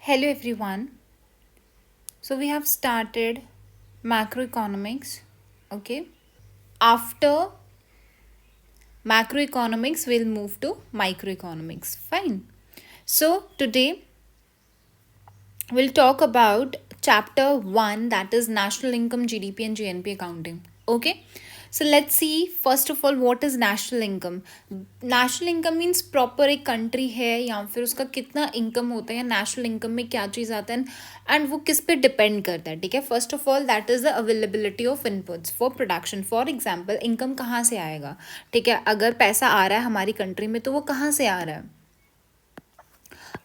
Hello everyone. So we have started macroeconomics. Okay. After macroeconomics, we'll move to microeconomics. Fine. So today we'll talk about chapter 1, that is national income, GDP and GNP accounting. Okay. So let's see first of all what is national income. National income means proper एक country है या फिर उसका कितना income होता है या national income में क्या चीज़ आता है एंड वो किस पे डिपेंड करता है. ठीक है. First of all that is the availability of inputs for production. For example income कहाँ से आएगा. ठीक है. अगर पैसा आ रहा है हमारी कंट्री में तो वो कहाँ से आ रहा है.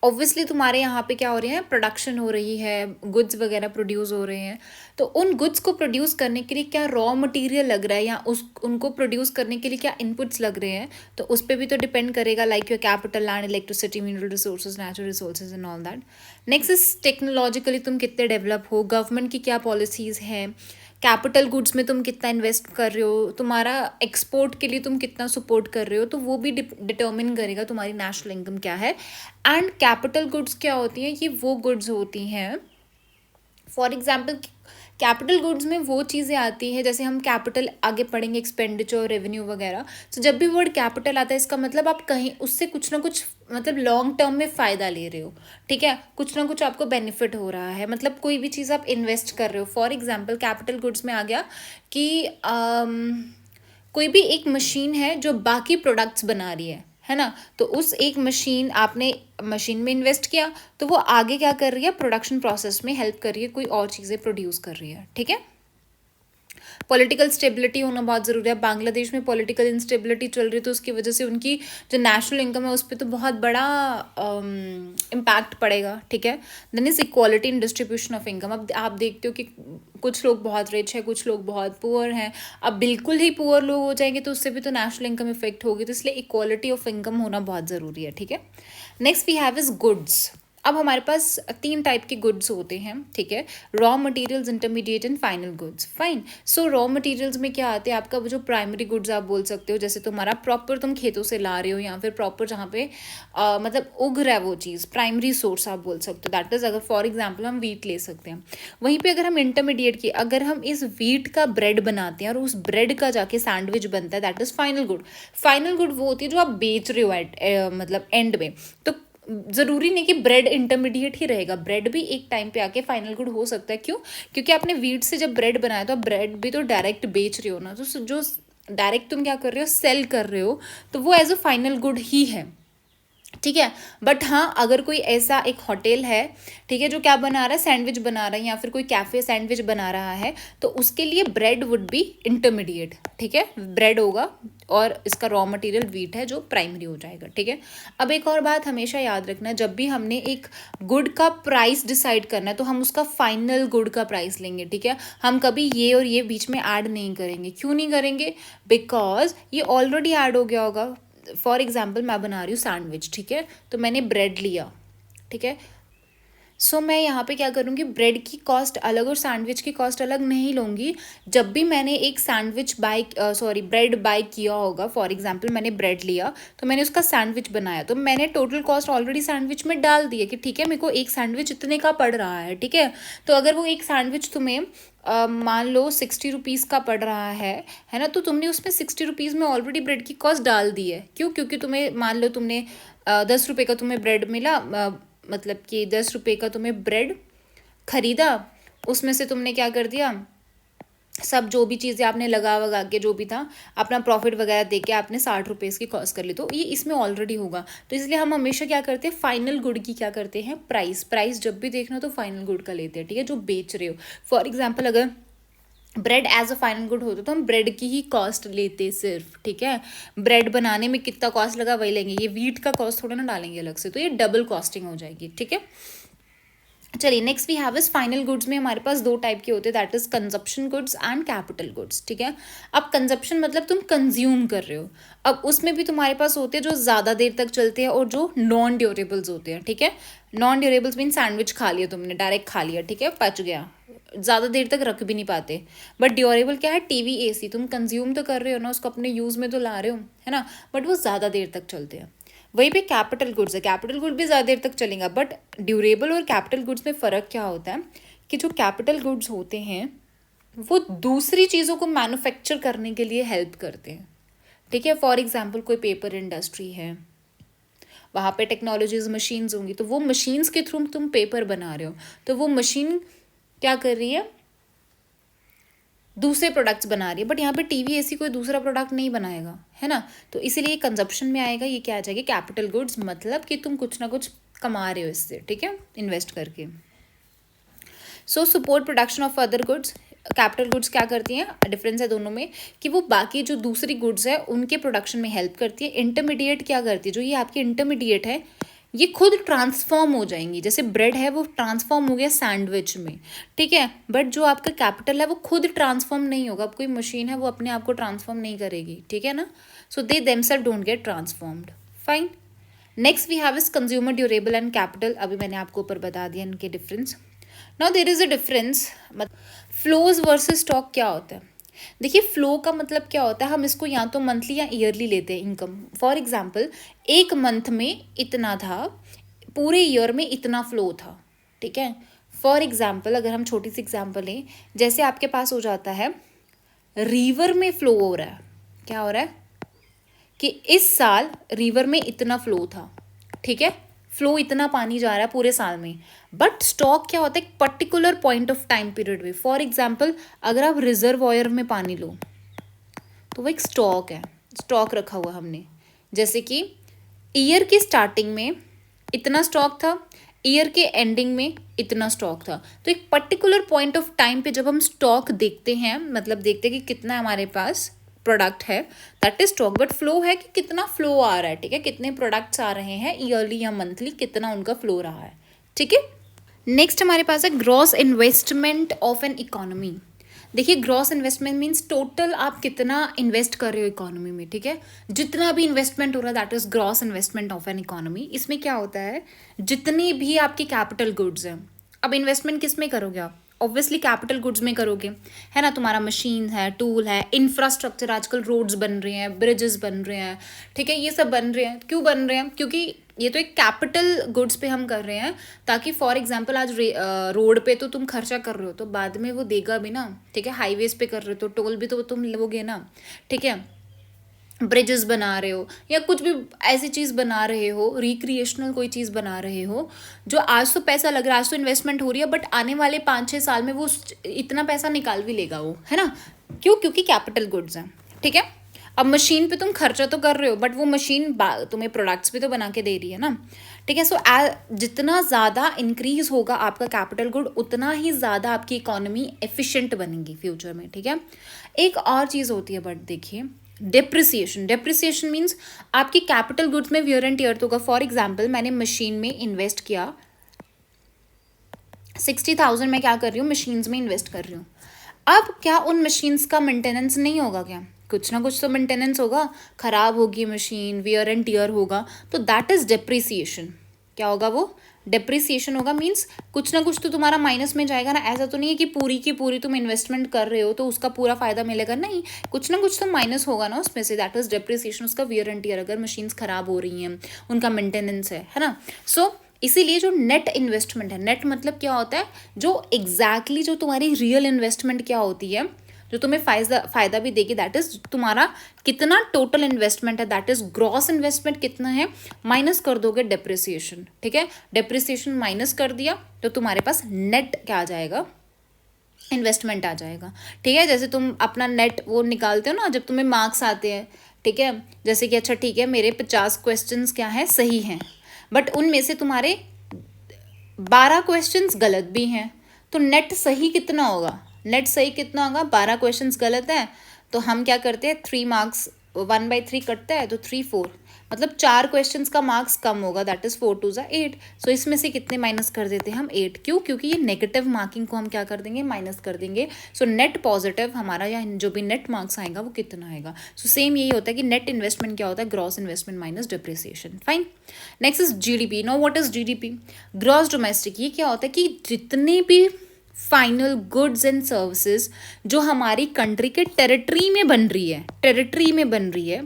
ऑब्वियसली तुम्हारे यहाँ पे क्या हो रही है, प्रोडक्शन हो रही है, गुड्स वगैरह प्रोड्यूस हो रहे हैं. तो उन गुड्स को प्रोड्यूस करने के लिए क्या रॉ मटेरियल लग रहा है या उस उनको प्रोड्यूस करने के लिए क्या इनपुट्स लग रहे हैं, तो उस पर भी तो डिपेंड करेगा. Like your capital, land, electricity, mineral resources, natural resources and all that. Next is technologically तुम कितने डेवलप हो, गवर्नमेंट की क्या पॉलिसीज़ हैं, कैपिटल गुड्स में तुम कितना इन्वेस्ट कर रहे हो, तुम्हारा एक्सपोर्ट के लिए तुम कितना सपोर्ट कर रहे हो, तो वो भी डिटर्मिन करेगा तुम्हारी नेशनल इनकम क्या है. एंड कैपिटल गुड्स क्या होती हैं, ये वो गुड्स होती हैं. फॉर एग्जाम्पल कैपिटल गुड्स में वो चीज़ें आती हैं, जैसे हम कैपिटल आगे पढ़ेंगे, एक्सपेंडिचर, रेवेन्यू वगैरह. तो जब भी वर्ड कैपिटल आता है इसका मतलब आप कहीं उससे कुछ ना कुछ मतलब लॉन्ग टर्म में फ़ायदा ले रहे हो. ठीक है. कुछ ना कुछ आपको बेनिफिट हो रहा है, मतलब कोई भी चीज़ आप इन्वेस्ट कर रहे हो. फॉर एग्जाम्पल कैपिटल गुड्स में आ गया कि कोई भी एक मशीन है जो बाकी प्रोडक्ट्स बना रही है ना. तो उस एक मशीन आपने मशीन में इन्वेस्ट किया तो वो आगे क्या कर रही है, प्रोडक्शन प्रोसेस में हेल्प कर रही है, कोई और चीज़ें प्रोड्यूस कर रही है. ठीक है. पॉलिटिकल स्टेबिलिटी होना बहुत ज़रूरी है. बांग्लादेश में पॉलिटिकल इंस्टेबिलिटी चल रही है तो उसकी वजह से उनकी जो नेशनल इनकम है उस पर तो बहुत बड़ा इम्पैक्ट पड़ेगा. ठीक है. Then is equality in distribution of income. अब आप देखते हो कि कुछ लोग बहुत रिच है, कुछ लोग बहुत पुअर हैं. अब बिल्कुल ही पुअर लोग हो जाएंगे तो उससे भी तो नेशनल इनकम इफेक्ट होगी. तो इसलिए इक्वालिटी ऑफ इनकम होना बहुत ज़रूरी है. ठीक है. Next we have is goods. अब हमारे पास 3 टाइप के गुड्स होते हैं. ठीक है. Raw materials, intermediate and final goods. Fine. So raw materials में क्या आते हैं, आपका वो जो प्राइमरी गुड्स आप बोल सकते हो, जैसे तुम्हारा प्रॉपर तुम खेतों से ला रहे हो या फिर प्रॉपर जहाँ पे मतलब उग रहा है वो चीज़, प्राइमरी सोर्स आप बोल सकते हो. दैट इज़ अगर फॉर एग्जाम्पल हम वीट ले सकते हैं. वहीं पर अगर हम इंटरमीडिएट की, अगर हम इस वीट का ब्रेड बनाते हैं और उस ब्रेड का जाके सैंडविच बनता है, that is final good. Final good वो होती है जो आप बेच रहे हो एट मतलब एंड में. तो ज़रूरी नहीं कि ब्रेड इंटरमीडिएट ही रहेगा, ब्रेड भी एक टाइम पे आके फाइनल गुड हो सकता है. क्यों? क्योंकि आपने वीट से जब ब्रेड बनाया तो आप ब्रेड भी तो डायरेक्ट बेच रहे हो ना. तो जो डायरेक्ट तुम क्या कर रहे हो, सेल कर रहे हो, तो वो एज अ फाइनल गुड ही है. ठीक है. बट हाँ, अगर कोई ऐसा एक होटल है, ठीक है, जो क्या बना रहा है, सैंडविच बना रहा है, या फिर कोई कैफ़े सैंडविच बना रहा है, तो उसके लिए ब्रेड वुड बी इंटरमीडिएट. ठीक है. ब्रेड होगा और इसका रॉ मटेरियल वीट है जो प्राइमरी हो जाएगा. ठीक है. अब एक और बात हमेशा याद रखना, जब भी हमने एक गुड का प्राइस डिसाइड करना है तो हम उसका फाइनल गुड का प्राइस लेंगे. ठीक है. हम कभी ये और ये बीच में ऐड नहीं करेंगे. क्यों नहीं करेंगे? बिकॉज ये ऑलरेडी ऐड हो गया होगा. फॉर एग्जाम्पल मैं बना रही हूँ सैंडविच. ठीक है. तो मैंने ब्रेड लिया. ठीक है. सो मैं यहाँ पे क्या करूँगी, ब्रेड की कॉस्ट अलग और सैंडविच की कॉस्ट अलग नहीं लूँगी. जब भी मैंने एक सैंडविच ब्रेड बाय किया होगा, फॉर एग्जांपल मैंने ब्रेड लिया तो मैंने उसका सैंडविच बनाया, तो मैंने टोटल कॉस्ट ऑलरेडी सैंडविच में डाल दी है कि ठीक है मेरे को एक सैंडविच इतने का पड़ रहा है. ठीक है. तो अगर वो एक सैंडविच तुम्हें मान लो 60 रुपीज़ का पड़ रहा है ना, तो तुमने उसमें 60 रुपीज़ में ऑलरेडी ब्रेड की कॉस्ट डाल दी है. क्यों? क्योंकि तुम्हें मान लो तुमने 10 रुपये का तुम्हें ब्रेड मिला, मतलब कि 10 रुपये का तुम्हें ब्रेड खरीदा, उसमें से तुमने क्या कर दिया, सब जो भी चीज़ें आपने लगा वगा के जो भी था अपना प्रॉफिट वगैरह दे के आपने 60 रुपये इसकी कॉस्ट कर ली, तो ये इसमें ऑलरेडी होगा. तो इसलिए हम हमेशा क्या करते हैं, फाइनल गुड की क्या करते हैं, प्राइस जब भी देखना तो फाइनल गुड का लेते हैं. ठीक है. जो बेच रहे हो. फॉर एग्जाम्पल अगर bread as a final good होता तो हम ब्रेड की ही कॉस्ट लेते सिर्फ. ठीक है. ब्रेड बनाने में कितना कॉस्ट लगा वही लेंगे, ये वीट का कॉस्ट थोड़ा ना डालेंगे अलग से, तो ये डबल कॉस्टिंग हो जाएगी. ठीक है. चलिए next we have is final goods में हमारे पास 2 टाइप के होते हैं, that is consumption goods and capital goods. ठीक है. अब कंजप्शन मतलब तुम कंज्यूम कर रहे हो. अब उसमें भी तुम्हारे पास होते हैं जो ज़्यादा देर तक चलते हैं और जो नॉन ड्यूरेबल्स होते हैं. ठीक है. नॉन ड्यूरेबल्स मीन सैंडविच खा लिया तुमने, डायरेक्ट खा लिया. ठीक है. पच गया, ज़्यादा देर तक रख भी नहीं पाते. बट ड्यूरेबल क्या है, टीवी, एसी, तुम कंज्यूम तो कर रहे हो ना, उसको अपने यूज़ में तो ला रहे हो, है ना, बट वो ज़्यादा देर तक चलते हैं. वहीं पे कैपिटल गुड्स है, कैपिटल गुड भी ज़्यादा देर तक चलेगा, बट ड्यूरेबल और कैपिटल गुड्स में फ़र्क क्या होता है कि जो कैपिटल गुड्स होते हैं वो दूसरी चीज़ों को मैन्युफैक्चर करने के लिए हेल्प करते हैं, ठीक है। फॉर एग्जांपल कोई पेपर इंडस्ट्री है, वहाँ पे टेक्नोलॉजीज मशीन्स होंगी, तो वो मशीन्स के थ्रू तुम पेपर बना रहे हो, तो वो मशीन क्या कर रही है, दूसरे प्रोडक्ट्स बना रही है। बट यहाँ पे टीवी एसी कोई दूसरा प्रोडक्ट नहीं बनाएगा, है ना, तो इसीलिए कंजप्शन में आएगा। ये क्या आ जाएगा, कैपिटल गुड्स, मतलब कि तुम कुछ ना कुछ कमा रहे हो इससे, ठीक है, इन्वेस्ट करके। So support production of other goods, capital goods क्या करती हैं, डिफरेंस है दोनों में कि वो बाकी जो दूसरी गुड्स है उनके प्रोडक्शन में हेल्प करती है। इंटरमीडिएट क्या करती है, जो ये आपकी इंटरमीडिएट है ये खुद ट्रांसफॉर्म हो जाएंगी, जैसे ब्रेड है वो ट्रांसफॉर्म हो गया सैंडविच में, ठीक है, बट जो आपका कैपिटल है वो खुद ट्रांसफॉर्म नहीं होगा। अब कोई मशीन है वो अपने आप को ट्रांसफॉर्म नहीं करेगी, ठीक है ना, so they themselves don't get transformed. Fine, next we have is consumer durable and capital. अभी मैंने आपको ऊपर बता दिया इनके difference. Now there is a difference, flows versus stock क्या होता है। देखिए फ्लो का मतलब क्या होता है, हम इसको या तो मंथली या ईयरली लेते हैं इनकम। फॉर एग्जाम्पल एक मंथ में इतना था, पूरे ईयर में इतना फ्लो था, ठीक है। फॉर एग्जाम्पल अगर हम छोटी सी एग्जाम्पल लें, जैसे आपके पास हो जाता है रिवर में फ्लो हो रहा है, क्या हो रहा है कि इस साल रिवर में इतना फ्लो था, ठीक है, फ्लो इतना पानी जा रहा है पूरे साल में। बट स्टॉक क्या होता है, एक particular point of time period में। फॉर एग्जाम्पल अगर आप रिजर्वॉयर में पानी लो तो वो एक स्टॉक है, स्टॉक रखा हुआ हमने, जैसे कि ईयर की स्टार्टिंग में इतना स्टॉक था, ईयर के एंडिंग में इतना स्टॉक था। तो एक पर्टिकुलर पॉइंट ऑफ टाइम पे जब हम स्टॉक देखते हैं, मतलब देखते हैं कि कितना हमारे पास प्रोडक्ट है, that is stock. But flow है कि कितना फ्लो आ रहा है, ठीक है, कितने प्रोडक्ट्स आ रहे हैं ईयरली या मंथली, कितना उनका फ्लो रहा है, ठीक है। नेक्स्ट हमारे पास है gross investment of an economy. देखिए ग्रॉस इन्वेस्टमेंट मीन्स टोटल आप कितना इन्वेस्ट कर रहे हो इकोनॉमी में, ठीक है, जितना भी इन्वेस्टमेंट हो रहा है that is gross investment of an economy. इसमें क्या होता है, जितनी भी आपकी कैपिटल गुड्स हैं, अब इन्वेस्टमेंट किस में करोगे आप, ऑब्वियसली कैपिटल गुड्स में करोगे, है ना, तुम्हारा मशीन है, टूल है, इंफ्रास्ट्रक्चर, आजकल रोड्स बन रहे हैं, ब्रिजेस बन रहे हैं, ठीक है, ये सब बन रहे हैं। क्यों बन रहे हैं, क्योंकि ये तो एक कैपिटल गुड्स पे हम कर रहे हैं, ताकि फॉर एग्जांपल आज रोड पे तो तुम खर्चा कर रहे हो तो बाद में वो देगा भी ना, ठीक है, हाईवेज पे कर रहे हो तो टोल भी तो तुम लोगे ना, ठीक है, ब्रिजेस बना रहे हो या कुछ भी ऐसी चीज़ बना रहे हो, रिक्रिएशनल कोई चीज़ बना रहे हो, जो आज तो पैसा लग रहा है, आज तो इन्वेस्टमेंट हो रही है, बट आने वाले 5-6 साल में वो इतना पैसा निकाल भी लेगा वो, है ना, क्यों, क्योंकि कैपिटल गुड्स हैं, ठीक है। अब मशीन पे तुम खर्चा तो कर रहे हो, बट वो मशीन तुम्हें प्रोडक्ट्स भी तो बना के दे रही है ना, ठीक है। सो जितना ज़्यादा इंक्रीज होगा आपका कैपिटल गुड, उतना ही ज़्यादा आपकी इकोनॉमी एफिशिएंट बनेगी फ्यूचर में, ठीक है। एक और चीज़ होती है, बट देखिए डेप्रिसिएशन, डेप्रिसिएशन मीन्स आपकी कैपिटल गुड्स में वियर एंड टियर तो होगा। फॉर एग्जाम्पल मैंने मशीन में इन्वेस्ट किया 60,000, मैं क्या कर रही हूँ, मशीन्स में इन्वेस्ट कर रही हूँ। अब क्या उन मशीन्स का मेंटेनेंस नहीं होगा क्या, कुछ ना कुछ तो मेंटेनेंस होगा, खराब होगी मशीन, वियर एंड टियर होगा, तो दैट इज डेप्रिसिएशन। क्या होगा वो, डेप्रिसिएशन होगा, मीन्स कुछ ना कुछ तो तुम्हारा माइनस में जाएगा ना। ऐसा तो नहीं है कि पूरी की पूरी तुम इन्वेस्टमेंट कर रहे हो तो उसका पूरा फायदा मिलेगा, नहीं, कुछ ना कुछ तो माइनस होगा ना उसमें से, दैट इज डेप्रिसिएशन। उसका वियर एंड टियर, अगर मशीन्स खराब हो रही हैं, उनका मेंटेनेंस है ना। सो इसीलिए जो नेट इन्वेस्टमेंट है, नेट मतलब क्या होता है, जो एग्जैक्टली जो तुम्हारी रियल इन्वेस्टमेंट क्या होती है, जो तुम्हें फायदा भी देगी, दैट इज तुम्हारा कितना टोटल इन्वेस्टमेंट है, दैट इज ग्रॉस इन्वेस्टमेंट कितना है, माइनस कर दोगे डेप्रिसिएशन, ठीक है। डेप्रिसिएशन माइनस कर दिया तो तुम्हारे पास नेट क्या आ जाएगा, इन्वेस्टमेंट आ जाएगा, ठीक है। जैसे तुम अपना नेट वो निकालते हो ना जब तुम्हें मार्क्स आते हैं, ठीक है, जैसे कि अच्छा ठीक है मेरे 50 क्वेश्चंस क्या हैं, सही हैं, बट उनमें से तुम्हारे 12 क्वेश्चंस गलत भी हैं, तो नेट सही कितना होगा, नेट सही कितना होगा, 12 क्वेश्चंस गलत हैं तो हम क्या करते हैं, 3 मार्क्स 1/3 कटता है तो 3/4, मतलब 4 क्वेश्चंस का मार्क्स कम होगा, दैट इज 4 2 ज़ा 8। सो इसमें से कितने माइनस कर देते हैं हम, 8। क्यों, क्योंकि ये नेगेटिव मार्किंग को हम क्या कर देंगे, माइनस कर देंगे। सो नेट पॉजिटिव हमारा या जो भी नेट मार्क्स आएगा वो कितना आएगा। सो सेम यही होता है कि नेट इन्वेस्टमेंट क्या होता है, gross investment minus depreciation. Fine, next is GDP. Know what is GDP, gross domestic. ये क्या होता है कि जितने भी फाइनल गुड्स एंड सर्विसेज जो हमारी कंट्री के टेरिटरी में बन रही है, टेरिटरी में बन रही है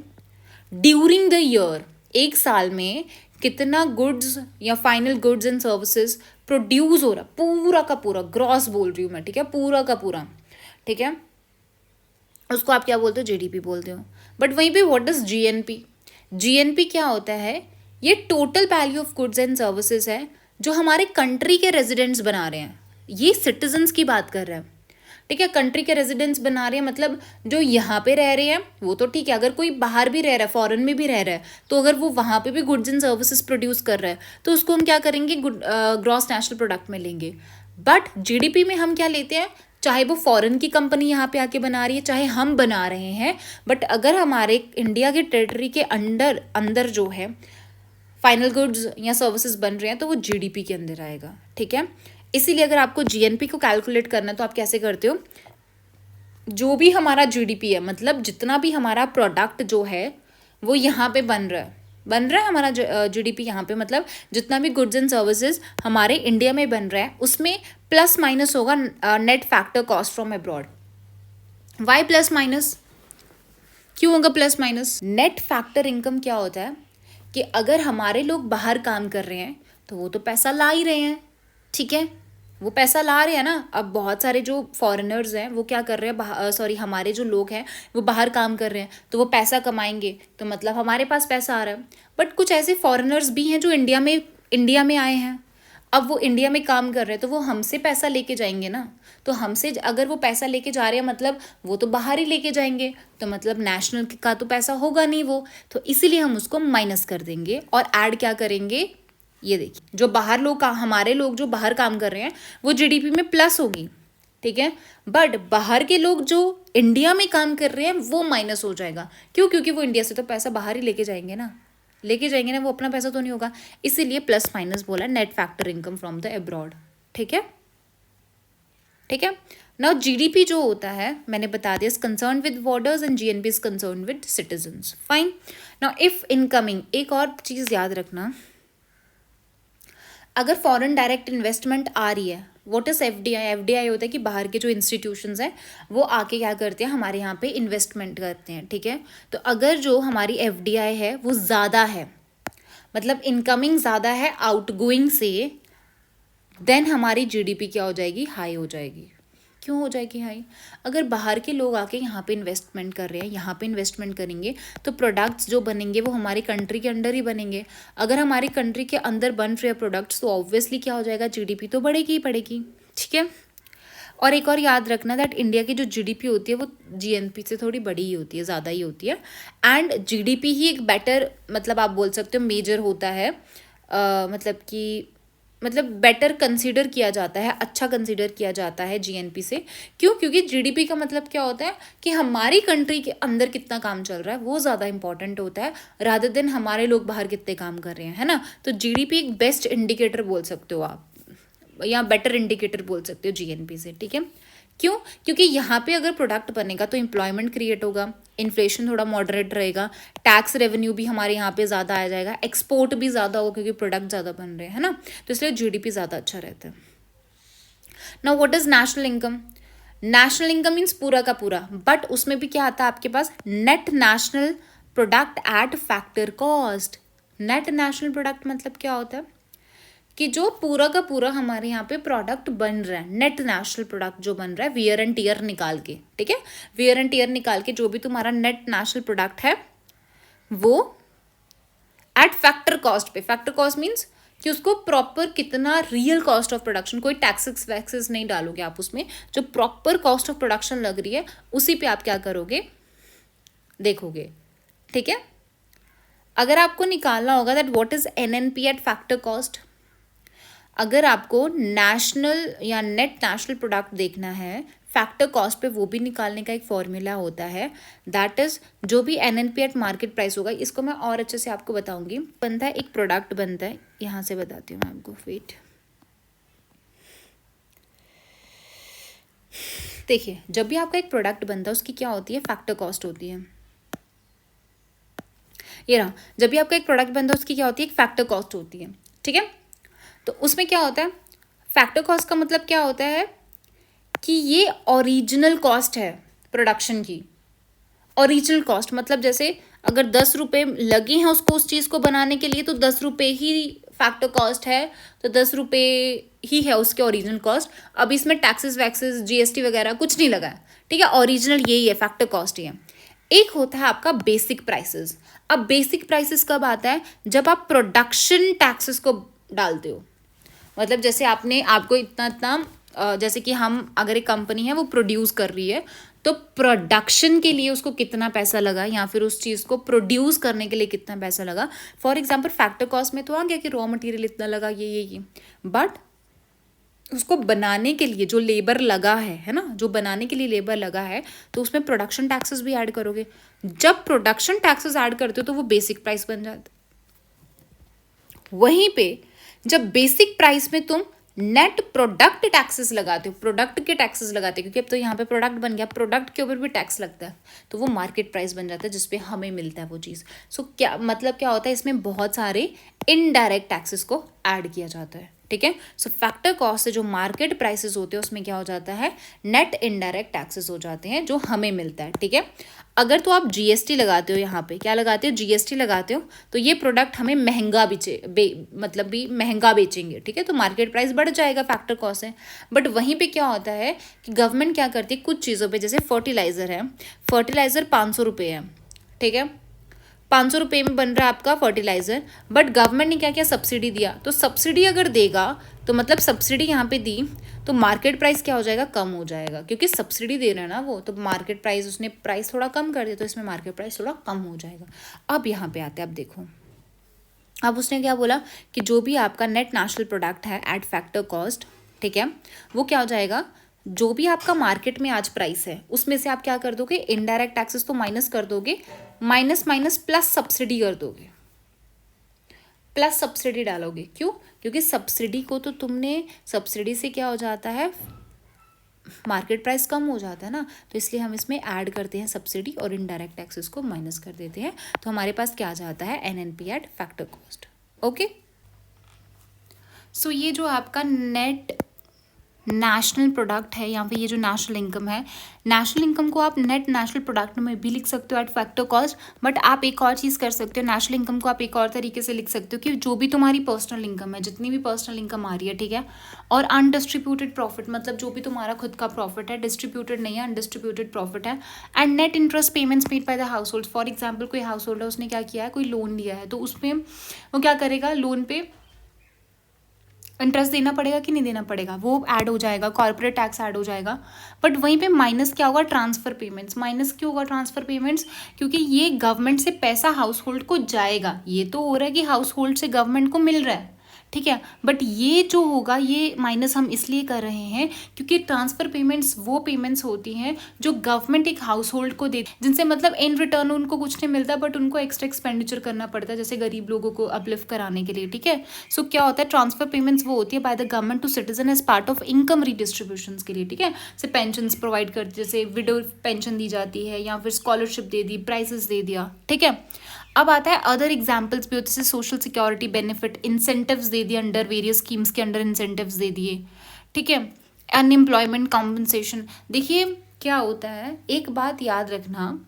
ड्यूरिंग द ईयर, एक साल में कितना गुड्स या final goods and services produce हो रहा, पूरा का पूरा, ग्रॉस बोल रही हूँ मैं, ठीक है, पूरा का पूरा, ठीक है, उसको आप क्या बोलते हो, जीडीपी बोलते हो। बट वहीं पे व्हाट इज जीएनपी? जीएनपी क्या होता है? ये total value of goods and services है जो हमारे कंट्री के रेजिडेंट्स बना रहे हैं। ये सिटीजन्स की बात कर रहे हैं, ठीक है, कंट्री के रेजिडेंट्स बना रहे हैं, मतलब जो यहाँ पे रह रहे हैं वो तो ठीक है, अगर कोई बाहर भी रह रहा है, फॉरेन में भी रह रहा है, तो अगर वो वहाँ पे भी गुड्स एंड सर्विसेज प्रोड्यूस कर रहा है तो उसको हम क्या करेंगे, ग्रॉस नेशनल प्रोडक्ट में लेंगे। बट जीडीपी में हम क्या लेते हैं, चाहे वो फॉरेन की कंपनी यहाँ पे आके बना रही है, चाहे हम बना रहे हैं, बट अगर हमारे इंडिया के टेरिटरी के अंडर अंदर जो है फाइनल गुड्स या सर्विसेज बन रहे हैं तो वो जीडीपी के अंदर आएगा, ठीक है। इसीलिए अगर आपको जीएनपी को कैलकुलेट करना है तो आप कैसे करते हो, जो भी हमारा जीडीपी है, मतलब जितना भी हमारा प्रोडक्ट जो है वो यहाँ पे बन रहा है हमारा जीडीपी यहाँ पे, मतलब जितना भी गुड्स एंड सर्विसेज हमारे इंडिया में बन रहा है उसमें प्लस माइनस होगा net factor cost from abroad. Y plus minus, क्यों होगा plus minus? Net factor income क्या होता है कि अगर हमारे लोग बाहर काम कर रहे हैं तो वो तो पैसा ला ही रहे हैं, ठीक है, वो पैसा ला रहे हैं ना। अब बहुत सारे जो फॉरेनर्स हैं वो क्या कर रहे हैं, सॉरी हमारे जो लोग हैं वो बाहर काम कर रहे हैं तो वो पैसा कमाएंगे तो मतलब हमारे पास पैसा आ रहा है। बट कुछ ऐसे फॉरेनर्स भी हैं जो इंडिया में आए हैं, अब वो इंडिया में काम कर रहे हैं तो वो हमसे पैसा लेके जाएंगे ना, तो हमसे अगर वो पैसा लेके जा रहे हैं मतलब वो तो बाहर ही लेके जाएंगे, तो मतलब नेशनल का तो पैसा होगा नहीं वो, तो इसीलिए हम उसको माइनस कर देंगे और ऐड क्या करेंगे, ये देखिए जो बाहर लोग हमारे लोग जो बाहर काम कर रहे हैं वो जीडीपी में प्लस होगी, ठीक है, बट बाहर के लोग जो इंडिया में काम कर रहे हैं वो माइनस हो जाएगा। क्यों? क्योंकि वो इंडिया से तो पैसा बाहर ही लेके जाएंगे ना, वो अपना पैसा तो नहीं होगा, इसीलिए प्लस माइनस बोला, net factor income from the abroad, ठीक है, ठीक है। नाउ जीडीपी जो होता है मैंने बता दिया, is concern with borders and GNP is concern with citizens, fine. Now if incoming, एक और चीज़ याद रखना, अगर फॉरेन डायरेक्ट इन्वेस्टमेंट आ रही है, व्हाट इज एफडीआई? एफडीआई होता है कि बाहर के जो इंस्टीट्यूशंस हैं वो आके क्या करते हैं, हमारे यहाँ पे इन्वेस्टमेंट करते हैं, ठीक है। तो अगर जो हमारी एफडीआई है वो ज़्यादा है, मतलब इनकमिंग ज़्यादा है आउटगोइंग से, देन हमारी जीडीपी क्या हो जाएगी, हाई हो जाएगी। क्यों हो जाएगी हाई? अगर बाहर के लोग आके यहाँ पे इन्वेस्टमेंट कर रहे हैं, यहाँ पे इन्वेस्टमेंट करेंगे तो प्रोडक्ट्स जो बनेंगे वो हमारी कंट्री के अंडर ही बनेंगे। अगर हमारी कंट्री के अंदर बन रहे हैं प्रोडक्ट्स तो ऑब्वियसली क्या हो जाएगा, जीडीपी तो बढ़ेगी ही बढ़ेगी, ठीक है। और एक और याद रखना दैट इंडिया की जो जीडीपी होती है वो जीएनपी से थोड़ी बड़ी ही होती है, ज़्यादा ही होती है, एंड जीडीपी ही एक बेटर, मतलब आप बोल सकते हो मेजर होता है, मतलब बेटर कंसीडर किया जाता है, अच्छा कंसीडर किया जाता है जीएनपी से। क्यों? क्योंकि जीडीपी का मतलब क्या होता है कि हमारी कंट्री के अंदर कितना काम चल रहा है वो ज़्यादा इंपॉर्टेंट होता है रादर देन हमारे लोग बाहर कितने काम कर रहे हैं, है ना। तो जीडीपी एक बेस्ट इंडिकेटर बोल सकते हो आप, या बेटर इंडिकेटर बोल सकते हो जीएनपी से, ठीक है। क्यों? क्योंकि यहाँ पे अगर प्रोडक्ट बनेगा तो एम्प्लॉयमेंट क्रिएट होगा, इन्फ्लेशन थोड़ा मॉडरेट रहेगा, टैक्स रेवेन्यू भी हमारे यहाँ पे ज़्यादा आ जाएगा, एक्सपोर्ट भी ज़्यादा होगा क्योंकि प्रोडक्ट ज़्यादा बन रहे हैं, है ना, तो इसलिए जीडीपी ज़्यादा अच्छा रहता है। Now what is national income? National income means पूरा का पूरा, बट उसमें भी क्या आता है आपके पास, net national product at factor cost. Net national product मतलब क्या होता है कि जो पूरा का पूरा हमारे यहाँ पे प्रोडक्ट बन रहा है, नेट नेशनल प्रोडक्ट जो बन रहा है वियर एंड टीयर निकाल के, ठीक है, वियर एंड टीयर निकाल के जो भी तुम्हारा नेट नेशनल प्रोडक्ट है वो एट फैक्टर कॉस्ट पे, फैक्टर कॉस्ट मीन्स कि उसको प्रॉपर कितना रियल कॉस्ट ऑफ प्रोडक्शन, कोई टैक्सेस वैक्सेस नहीं डालोगे आप उसमें, जो प्रॉपर कॉस्ट ऑफ प्रोडक्शन लग रही है उसी पे आप क्या करोगे, देखोगे, ठीक है। अगर आपको निकालना होगा that what is NNP at factor cost, अगर आपको नेशनल या नेट नेशनल प्रोडक्ट देखना है फैक्टर कॉस्ट पे, वो भी निकालने का एक फॉर्मूला होता है, दैट इज जो भी एनएनपी एट मार्केट प्राइस होगा। इसको मैं और अच्छे से आपको बताऊंगी। बनता है एक प्रोडक्ट बनता है, यहाँ से बताती हूँ मैं आपको, वेट, देखिए जब भी आपका एक प्रोडक्ट बनता है उसकी क्या होती है, फैक्टर कॉस्ट होती है। ये रहा, जब भी आपका एक प्रोडक्ट बनता है उसकी क्या होती है, एक फैक्टर कॉस्ट होती है, ठीक है। तो उसमें क्या होता है, फैक्टर कॉस्ट का मतलब क्या होता है कि ये ओरिजिनल कॉस्ट है प्रोडक्शन की। ओरिजिनल कॉस्ट मतलब जैसे अगर 10 रुपये लगे हैं उसको उस चीज़ को बनाने के लिए तो 10 रुपये ही फैक्टर कॉस्ट है, तो 10 रुपये ही है उसके ओरिजिनल कॉस्ट। अब इसमें टैक्सेस वैक्सेस जीएसटी वगैरह कुछ नहीं लगा है, ठीक है, ओरिजिनल यही है, फैक्टर कॉस्ट ही है। एक होता है आपका बेसिक प्राइसेस। अब बेसिक प्राइसेस कब आता है, जब आप प्रोडक्शन टैक्सेस को डालते हो। मतलब जैसे आपको इतना इतना जैसे कि हम अगर एक कंपनी है वो प्रोड्यूस कर रही है, तो प्रोडक्शन के लिए उसको कितना पैसा लगा या फिर उस चीज़ को प्रोड्यूस करने के लिए कितना पैसा लगा। फॉर एग्जांपल फैक्टर कॉस्ट में तो आ गया कि रॉ मटेरियल इतना लगा, ये बट उसको बनाने के लिए जो लेबर लगा है ना, जो बनाने के लिए लेबर लगा है, तो उसमें प्रोडक्शन टैक्सेस भी ऐड करोगे। जब प्रोडक्शन टैक्सेस ऐड करते हो तो वो बेसिक प्राइस बन जाता है। वहीं पे जब बेसिक प्राइस में तुम नेट प्रोडक्ट टैक्सेस लगाते हो, प्रोडक्ट के टैक्सेस लगाते हो, क्योंकि अब तो यहाँ पे प्रोडक्ट बन गया, प्रोडक्ट के ऊपर भी टैक्स लगता है, तो वो मार्केट प्राइस बन जाता है जिसपे हमें मिलता है वो चीज़। सो क्या मतलब क्या होता है, इसमें बहुत सारे इनडायरेक्ट टैक्सेस को ऐड किया जाता है, ठीक है। सो फैक्टर कॉस्ट से जो मार्केट प्राइसेस होते हैं उसमें क्या हो जाता है, नेट इनडायरेक्ट टैक्सेस हो जाते हैं जो हमें मिलता है, ठीक है। अगर तो आप जीएसटी लगाते हो, यहाँ पे क्या लगाते हो, जीएसटी लगाते हो, तो ये प्रोडक्ट हमें महंगा मतलब भी महंगा बेचेंगे, ठीक है, तो मार्केट प्राइस बढ़ जाएगा, फैक्टर कॉस्ट है। बट वहीं पे क्या होता है कि गवर्नमेंट क्या करती है, कुछ चीज़ों पे, जैसे फर्टिलाइज़र है, फर्टिलाइज़र 500 रुपये है, ठीक है, 500 रुपये में बन रहा है आपका फर्टिलाइज़र, बट गवर्नमेंट ने क्या किया, सब्सिडी दिया। तो सब्सिडी अगर देगा तो मतलब सब्सिडी यहाँ पे दी तो मार्केट प्राइस क्या हो जाएगा, कम हो जाएगा, क्योंकि सब्सिडी दे रहा है ना वो, तो मार्केट प्राइस उसने प्राइस थोड़ा कम कर दिया, तो इसमें मार्केट प्राइस थोड़ा कम हो जाएगा। अब यहाँ पे आते हैं, अब देखो, अब उसने क्या बोला कि जो भी आपका नेट नेशनल प्रोडक्ट है एट फैक्टर कॉस्ट, ठीक है, वो क्या हो जाएगा, जो भी आपका मार्केट में आज प्राइस है उसमें से आप क्या कर दोगे, इनडायरेक्ट टैक्सेस तो माइनस कर दोगे, माइनस माइनस प्लस सब्सिडी कर दोगे, प्लस सब्सिडी डालोगे। क्यों, क्योंकि सब्सिडी को तो तुमने, सब्सिडी से क्या हो जाता है, मार्केट प्राइस कम हो जाता है ना, तो इसलिए हम इसमें ऐड करते हैं सब्सिडी और इनडायरेक्ट टैक्सेस को माइनस कर देते हैं, तो हमारे पास क्या आ जाता है, NNP at factor cost. Okay, so ये जो आपका नेट नेशनल प्रोडक्ट है, यहाँ पे ये जो नेशनल इनकम है, नेशनल इनकम को आप नेट नेशनल प्रोडक्ट में भी लिख सकते हो एट फैक्टर कॉस्ट। बट आप एक और चीज़ कर सकते हो, नेशनल इनकम को आप एक और तरीके से लिख सकते हो कि जो भी तुम्हारी पर्सनल इनकम है, जितनी भी पर्सनल इनकम आ रही है, ठीक है, और अनडिस्ट्रीब्यूटेड प्रॉफिट, मतलब जो भी तुम्हारा खुद का प्रॉफिट है, डिस्ट्रीब्यूटेड नहीं है, अनडिस्ट्रीब्यूटेड प्रॉफिट है, and net interest payments made by the house hold. For example कोई हाउस होल्ड है, उसने क्या किया है, कोई लोन लिया है, तो उसमें वो क्या करेगा, लोन पे इंटरेस्ट देना पड़ेगा कि नहीं देना पड़ेगा, वो ऐड हो जाएगा, कॉर्पोरेट टैक्स ऐड हो जाएगा। बट वहीं पे माइनस क्या होगा, ट्रांसफ़र पेमेंट्स। माइनस क्यों होगा ट्रांसफ़र पेमेंट्स, क्योंकि ये गवर्नमेंट से पैसा हाउस होल्ड को जाएगा, ये तो हो रहा है कि हाउस होल्ड से गवर्नमेंट को मिल रहा है, ठीक है, बट ये जो होगा, ये माइनस हम इसलिए कर रहे हैं क्योंकि ट्रांसफ़र पेमेंट्स वो पेमेंट्स होती हैं जो गवर्नमेंट एक हाउस होल्ड को देती है, जिनसे मतलब इन रिटर्न उनको कुछ नहीं मिलता, बट उनको एक्स्ट्रा एक्सपेंडिचर करना पड़ता है, जैसे गरीब लोगों को अपलिफ्ट कराने के लिए, ठीक है। सो क्या होता है, ट्रांसफ़र पेमेंट्स वो होती है by the government to citizen as part of income redistribution के लिए, ठीक है, जैसे पेंशन प्रोवाइड करती, जैसे विडो पेंशन दी जाती है, या फिर स्कॉलरशिप दे दी, प्राइजेस दे दिया, ठीक है। अब आता है अदर एग्जाम्पल्स भी होते हैं, सोशल सिक्योरिटी बेनिफिट, इंसेंटिव्स दे दिए अंडर वेरियस स्कीम्स के अंडर, इंसेंटिव्स दे दिए, ठीक है, अनएम्प्लॉयमेंट कॉम्पनसेशन। देखिए क्या होता है, एक बात याद रखना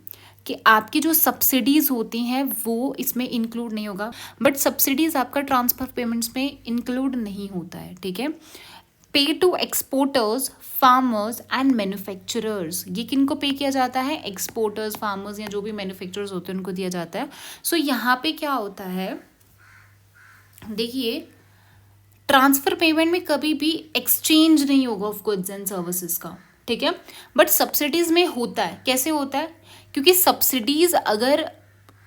कि आपकी जो सब्सिडीज़ होती हैं वो इसमें इंक्लूड नहीं होगा, बट सब्सिडीज़ आपका ट्रांसफर पेमेंट्स में इंक्लूड नहीं होता है, ठीक है। Pay to exporters, farmers and manufacturers, ये किन को पे किया जाता है, एक्सपोर्टर्स, फार्मर्स या जो भी मैन्युफैक्चरर्स होते हैं उनको दिया जाता है। सो यहाँ पे क्या होता है, देखिए ट्रांसफ़र पेमेंट में कभी भी एक्सचेंज नहीं होगा ऑफ गुड्स एंड सर्विसेज का, ठीक है, बट सब्सिडीज़ में होता है। कैसे होता है, क्योंकि सब्सिडीज़ अगर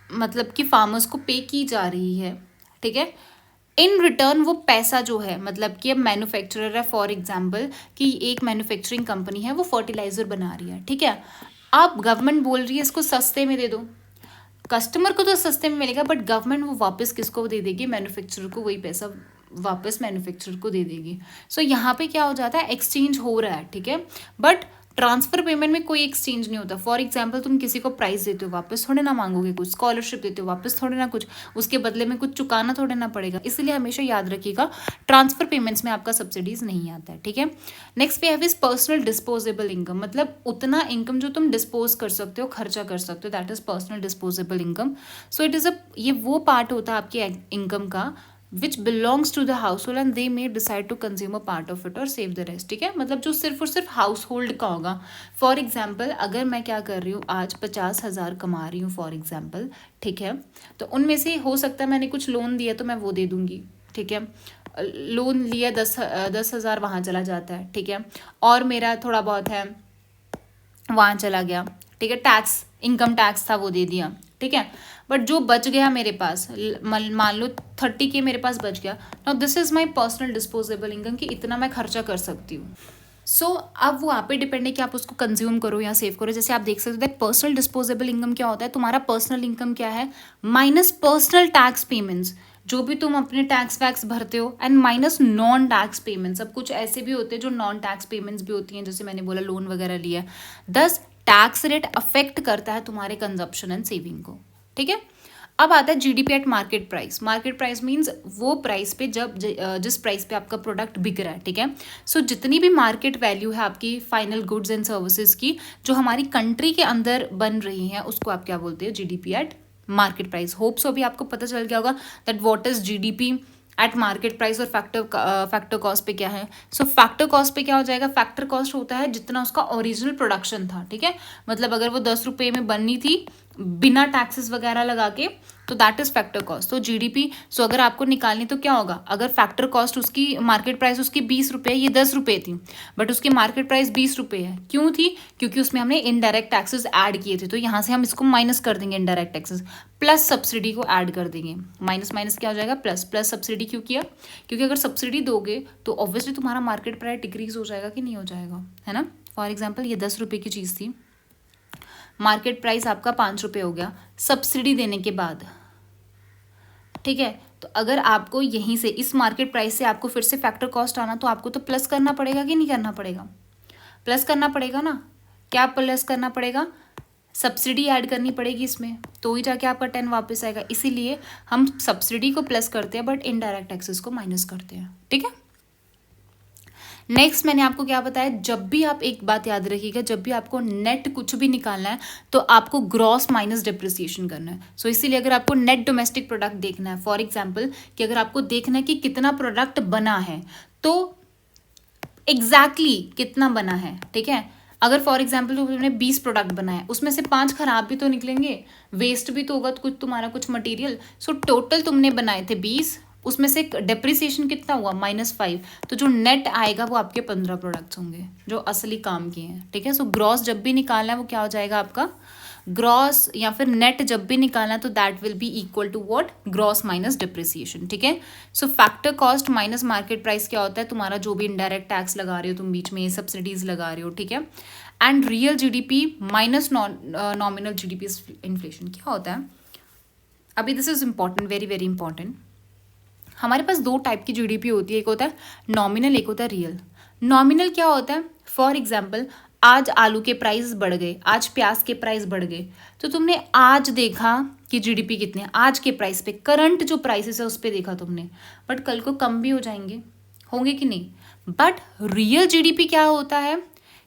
मतलब कि फार्मर्स को पे की जा रही है, ठीक है, इन रिटर्न वो पैसा जो है, मतलब कि अब मैन्युफैक्चरर है, फॉर एग्जांपल कि एक मैन्युफैक्चरिंग कंपनी है, वो फर्टिलाइज़र बना रही है, ठीक है, अब गवर्नमेंट बोल रही है इसको सस्ते में दे दो, कस्टमर को तो सस्ते में मिलेगा, बट गवर्नमेंट वो वापस किसको दे देगी, मैन्युफैक्चरर को वही पैसा वापस मैन्युफैक्चरर को दे देगी। सो यहाँ पे क्या हो जाता है, एक्सचेंज हो रहा है, ठीक है, बट ट्रांसफर पेमेंट में कोई एक्सचेंज नहीं होता। फॉर एग्जाम्पल तुम किसी को प्राइस देते हो, वापस थोड़े ना मांगोगे कुछ, स्कॉलरशिप देते हो वापस थोड़े ना कुछ, उसके बदले में कुछ चुकाना थोड़े ना पड़ेगा। इसलिए हमेशा याद रखिएगा ट्रांसफर पेमेंट्स में आपका सब्सिडीज नहीं आता है, ठीक है। नेक्स्ट पे है पर्सनल डिस्पोजेबल इनकम, मतलब उतना इनकम जो तुम डिस्पोज कर सकते हो, खर्चा कर सकते हो, that is personal disposable income. So it is ये वो पार्ट होता है आपके इनकम का which belongs to the household and they may decide to consume a part of it और सेव द रेस्ट, ठीक है। मतलब जो सिर्फ और सिर्फ हाउस होल्ड का होगा। फॉर एग्जाम्पल अगर मैं क्या कर रही हूँ, आज 50,000 कमा रही हूँ फॉर एग्जाम्पल, ठीक है, तो उनमें से हो सकता है मैंने कुछ लोन दिया तो मैं वो दे दूंगी, ठीक है। लोन लिया 10,000 वहाँ चला जाता है, ठीक है, और मेरा थोड़ा बहुत है वहाँ चला गया, ठीक है, टैक्स इनकम टैक्स था वो दे दिया, ठीक है। बट जो बच गया मेरे पास, मान लो 30K मेरे पास बच गया, now this is my personal disposable income कि इतना मैं खर्चा कर सकती हूँ। सो अब वो आप पे डिपेंड है कि आप उसको कंज्यूम करो या सेव करो। जैसे आप देख सकते हो पर्सनल डिस्पोजेबल इनकम क्या होता है, तुम्हारा पर्सनल इनकम क्या है माइनस पर्सनल टैक्स पेमेंट्स, जो भी तुम अपने टैक्स वैक्स भरते हो, and minus non tax payments. अब कुछ ऐसे भी होते हैं जो नॉन टैक्स पेमेंट्स भी होती हैं, जैसे मैंने बोला लोन वगैरह लिया। 10 टैक्स रेट अफेक्ट करता है तुम्हारे कंजप्शन एंड सेविंग को, ठीक है। अब आता है GDP at market price. Market price means वो प्राइस पे जब जिस प्राइस पे आपका प्रोडक्ट बिक रहा है, ठीक है। सो जितनी भी मार्केट वैल्यू है आपकी फाइनल गुड्स एंड सर्विसेज की जो हमारी कंट्री के अंदर बन रही हैं, उसको आप क्या बोलते हैं, GDP at market price. Hope so अभी आपको पता चल गया होगा that what is GDP at market price और फैक्टर कॉस्ट पे क्या है। सो फैक्टर कॉस्ट पे क्या हो जाएगा, फैक्टर कॉस्ट होता है जितना उसका ओरिजिनल प्रोडक्शन था, ठीक है। मतलब अगर वो 10 रुपये में बननी थी बिना टैक्सेस वगैरह लगा के, तो दैट इज फैक्टर कॉस्ट। तो जीडीपी, सो अगर आपको निकालनी तो क्या होगा, अगर फैक्टर कॉस्ट उसकी मार्केट प्राइस उसकी 20 रुपये, ये 10 रुपये थी, बट उसकी मार्केट प्राइस 20 रुपये है। क्यों थी, क्योंकि उसमें हमने इनडायरेक्ट टैक्सेस ऐड किए थे, तो यहाँ से हम इसको माइनस कर देंगे इनडायरेक्ट टैक्सेस, प्लस सब्सिडी को ऐड कर देंगे। माइनस माइनस क्या हो जाएगा, प्लस, प्लस सब्सिडी क्यों किया, क्योंकि अगर सब्सिडी दोगे तो ऑब्वियसली तुम्हारा मार्केट प्राइस डिक्रीज हो जाएगा कि नहीं हो जाएगा, है ना। फॉर एग्जाम्पल ये 10 रुपये की चीज़ थी, मार्केट प्राइस आपका 5 रुपये हो गया सब्सिडी देने के बाद, ठीक है। तो अगर आपको यहीं से इस मार्केट प्राइस से आपको फिर से फैक्टर कॉस्ट आना, तो आपको तो प्लस करना पड़ेगा कि नहीं करना पड़ेगा, प्लस करना पड़ेगा ना। क्या प्लस करना पड़ेगा, सब्सिडी ऐड करनी पड़ेगी इसमें, तो ही जाके आपका 10 वापस आएगा। इसीलिए हम सब्सिडी को प्लस करते हैं बट इनडायरेक्ट टैक्सेस को माइनस करते हैं, ठीक है। नेक्स्ट मैंने आपको क्या बताया, जब भी आप एक बात याद रखिएगा, जब भी आपको नेट कुछ भी निकालना है तो आपको ग्रॉस माइनस डिप्रिसिएशन करना है। सो इसीलिए अगर आपको नेट डोमेस्टिक प्रोडक्ट देखना है, फॉर एग्जांपल कि अगर आपको देखना है कि कितना प्रोडक्ट बना है, तो एग्जैक्टली कितना बना है, ठीक है। अगर फॉर एग्जाम्पल तुमने 20 प्रोडक्ट बनाए, उसमें से 5 खराब भी तो निकलेंगे, वेस्ट भी तो होगा कुछ तुम्हारा कुछ मटेरियल। सो टोटल तुमने बनाए थे 20, उसमें से डेप्रिसिएशन कितना हुआ, -5। तो जो नेट आएगा वो आपके 15 प्रोडक्ट्स होंगे जो असली काम किए हैं, ठीक है। सो ग्रॉस जब भी निकालना है वो क्या हो जाएगा आपका, ग्रॉस या फिर नेट जब भी निकालना तो that will be equal to what, gross minus depreciation, ठीक है। So factor cost minus market price क्या होता है, तुम्हारा जो भी इनडायरेक्ट टैक्स लगा रहे हो तुम बीच में, सब्सिडीज लगा रहे हो, ठीक है। And real GDP minus nominal GDP inflation क्या होता है। अभी this is important, very very important. हमारे पास 2 टाइप की जीडीपी होती है, एक होता है नॉमिनल, एक होता है रियल। नॉमिनल क्या होता है, फॉर एग्जाम्पल आज आलू के प्राइस बढ़ गए, आज प्याज के प्राइस बढ़ गए, तो तुमने आज देखा कि जीडीपी कितने, आज के प्राइस पे, करंट जो प्राइसेस है उस पर देखा तुमने, बट कल को कम भी हो जाएंगे, होंगे कि नहीं। बट रियल जीडीपी क्या होता है